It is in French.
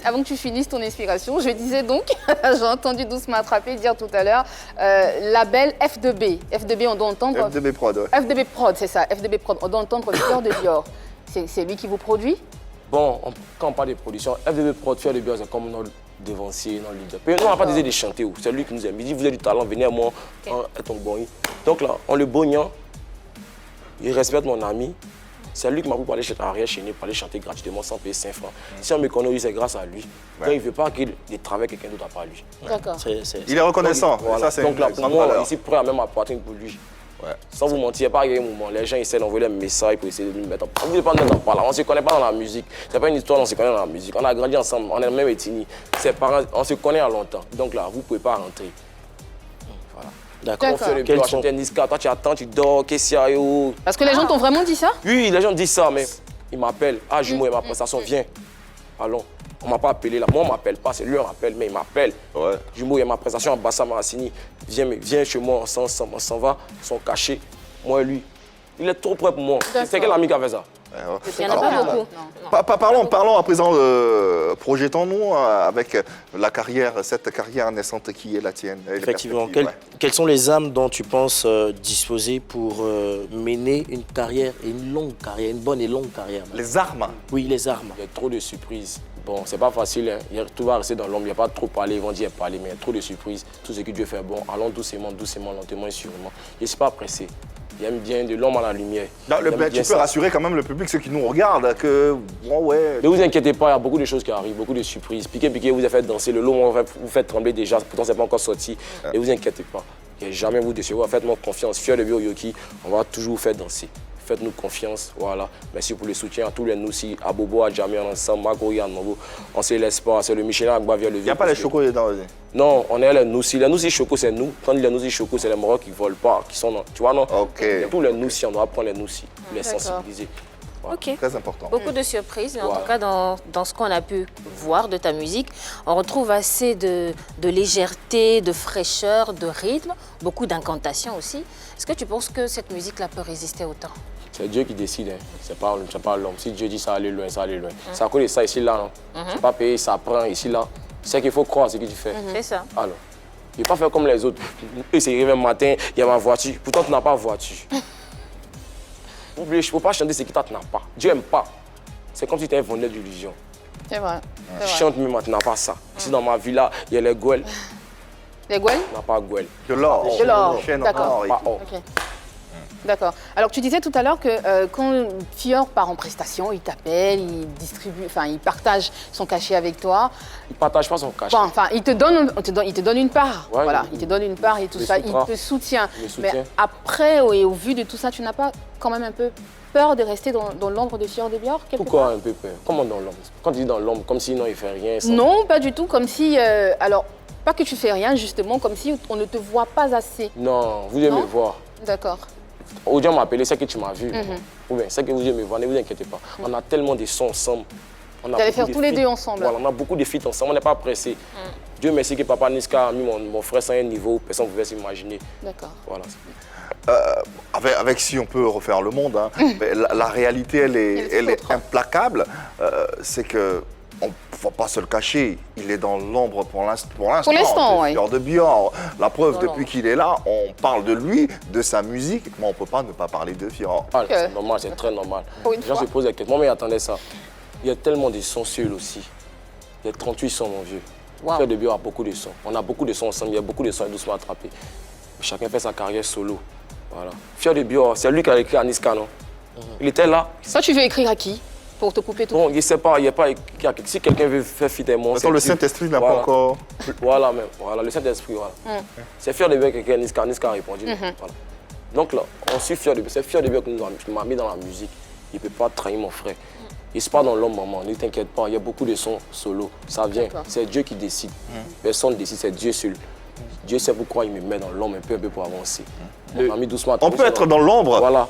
Avant que tu finisses ton inspiration, je disais donc, j'ai entendu Doucement Attrapé dire tout à l'heure, label F2B. F2B, on doit entendre... FDB Prod, ouais. FDB Prod, c'est ça, FDB Prod. On doit entendre Fleur de Bior. C'est lui qui vous produit? Bon, quand on parle de production, FDB Prod, Fleur de Bior, c'est comme notre devancier, notre leader. Mais nous, on n'a pas décidé de chanter. C'est lui qui nous aime. Il dit, vous avez du talent, venez à moi, être un bon. Donc là, on le bognant, il respecte mon ami. C'est lui qui m'a pris pour aller arrière chez nous, pour aller chanter gratuitement sans payer 5 francs. Si on me connaît, c'est grâce à lui. Ouais. Donc il ne veut pas qu'il travaille avec quelqu'un d'autre à part lui. D'accord. Il est reconnaissant. Donc, voilà. Donc là, pour moi, ici, prêt à même à poitrine pour lui. Ouais. Sans vous mentir, il n'y a pas un moment. Les gens essaient d'envoyer des messages pour essayer de nous mettre en parole. On ne veut pas nous mettre en parole. On ne se connaît pas dans la musique. Ce n'est pas une histoire, on se connaît dans la musique. On a grandi ensemble, on est le même ethnie. Ses parents, on se connaît à longtemps. Donc là, vous ne pouvez pas rentrer. Voilà. D'accord. On fait le bureau, acheter Niska, toi tu attends, tu dors, qu'est-ce qu'il y a yo? Parce que les gens t'ont vraiment dit ça? Oui, les gens disent ça, mais ils m'appellent. Ah, Jumeau, il y a ma prestation, viens. Allons. On ne m'a pas appelé là. Moi, on ne m'appelle pas, c'est lui qui m'appelle, mais il m'appelle. Ouais. Jumeau, il y a ma prestation à Bassa Marassini. Viens chez moi, on s'en va, ils sont cachés. Moi et lui. Il est trop près pour moi. C'est quel ami qui a fait ça? Il n'y en a pas beaucoup. Parlons à présent, projetons-nous avec la carrière, cette carrière naissante qui est la tienne. Effectivement. Quelles sont les âmes dont tu penses disposer pour mener une carrière, une longue carrière, une bonne et longue carrière? Les armes? Oui, les armes. Il y a trop de surprises. Bon, c'est pas facile, hein. Tout va rester dans l'ombre, il n'y a pas trop parler, ils vont dire parler, mais il y a trop de surprises. Tout ce que Dieu fait, bon, allons doucement, doucement, lentement et sûrement. Je ne suis pas pressé. J'aime bien de l'homme à la lumière. Tu peux rassurer quand même le public, ceux qui nous regardent, que... Oh ouais. Ne vous inquiétez pas, il y a beaucoup de choses qui arrivent, beaucoup de surprises. Piqué, vous a fait danser, le lot vous fait trembler déjà, pourtant c'est pas encore sorti. Ne vous inquiétez pas, il n'y a jamais vous décevoir. Faites-moi confiance, Fleur de Bior Yoki, on va toujours vous faire danser. Faites-nous confiance, voilà. Merci pour le soutien à tous les Noussi, à Bobo, à Jamie, ensemble, Magori, à Novo. On se laisse pas, c'est le Michelin Agba via le vieux. Il n'y a pas les chocos dedans, vas-y. Non, on est les Noussi. Les Noussi chocos, c'est nous. Quand les Noussi chocos, c'est les Marocs qui ne volent pas, qui sont... Tu vois, non? Ok. Tous les Noussi, on doit apprendre les Noussi, les sensibiliser. Voilà. Ok. Très important. Beaucoup de surprises, mais en tout cas, dans ce qu'on a pu voir de ta musique, on retrouve assez de légèreté, de fraîcheur, de rythme, beaucoup d'incantations aussi. Est-ce que tu penses que cette musique-là peut résister au temps? C'est Dieu qui décide, hein. C'est pas l'homme. Si Dieu dit ça aller loin, ça aller loin. C'est à cause de ça ici, là, non? C'est pas payé, ça prend ici, là. C'est qu'il faut croire ce que tu fais. C'est ça. Alors, il ne faut pas faire comme les autres. Eux, c'est arrivé un matin, il y a ma voiture. Pourtant, tu n'as pas de voiture. Oubliez, je ne peux pas chanter ce que tu n'as pas. Dieu n'aime pas. C'est comme si tu étais un vendeur d'illusions. C'est vrai. Chante, mais tu n'as pas ça. Ici, dans ma villa, il y a les gouelles. Les gouelles? On n'a pas de gouelles. De l'or. De l'or. D'accord. D'accord. Alors tu disais tout à l'heure que quand Fior part en prestation, il t'appelle, il distribue, enfin il partage son cachet avec toi. Il ne partage pas son cachet. Bon, enfin il te donne une part. Ouais, voilà, il te donne une part et tout ça, il te soutient. Mais après, et au vu de tout ça, tu n'as pas quand même un peu peur de rester dans l'ombre de Fleur de Bior? Pourquoi un peu peur? Comment dans l'ombre? Quand tu dis dans l'ombre, comme si non, il ne fait rien. Ça... Non, pas du tout, comme si... alors, pas que tu fais rien, justement, comme si on ne te voit pas assez. Non, vous devez me voir. D'accord. Aujourd'hui, on m'a appelé, c'est que tu m'as vu. Ou bien, c'est que vous devez me voir, ne vous inquiétez pas. On a tellement de sons ensemble. Vous allez faire tous les deux ensemble. Voilà, on a beaucoup de feats ensemble, on n'est pas pressé. Dieu merci que Papa Niska a mis mon frère sur un niveau où personne ne pouvait s'imaginer. D'accord. Voilà. Avec si on peut refaire le monde, hein, mais la réalité, elle est implacable. C'est que on ne va pas se le cacher, il est dans l'ombre pour l'instant. Pour l'instant, oui. Fleur de Bior. La preuve, depuis qu'il est là, on parle de lui, de sa musique, mais on ne peut pas ne pas parler de Fior. C'est normal, c'est très normal. Les gens se posent la question. Moi, mais attendez ça. Il y a tellement de sons seuls aussi. Il y a 38 sons, mon vieux. Fleur de Bior a beaucoup de sons. On a beaucoup de sons ensemble, il y a beaucoup de sons Doucement Attrapé. Chacun fait sa carrière solo. Voilà. Fleur de Bior, c'est lui qui a écrit à Niska, non? Il était là. Ça, tu veux écrire à qui? Pour te couper tout? Bon, je ne sais pas, il n'y a pas... Si quelqu'un veut faire fit avec moi... Attends, le Saint-Esprit n'a pas encore... Voilà, même. Voilà, le Saint-Esprit, voilà. C'est Fleur de Bior qui Niska a répondu. Voilà. Donc là, on suit Fleur de Bior. C'est Fleur de Bior qui m'a mis dans la musique. Il ne peut pas trahir mon frère. Il se passe dans l'homme, maman. Ne t'inquiète pas, il y a beaucoup de sons solo. Ça vient. C'est Dieu qui décide. Personne ne décide, c'est Dieu seul. Dieu sait pourquoi il me met dans l'ombre un peu pour avancer. On a mis doucement. On peut être dans l'ombre. Voilà.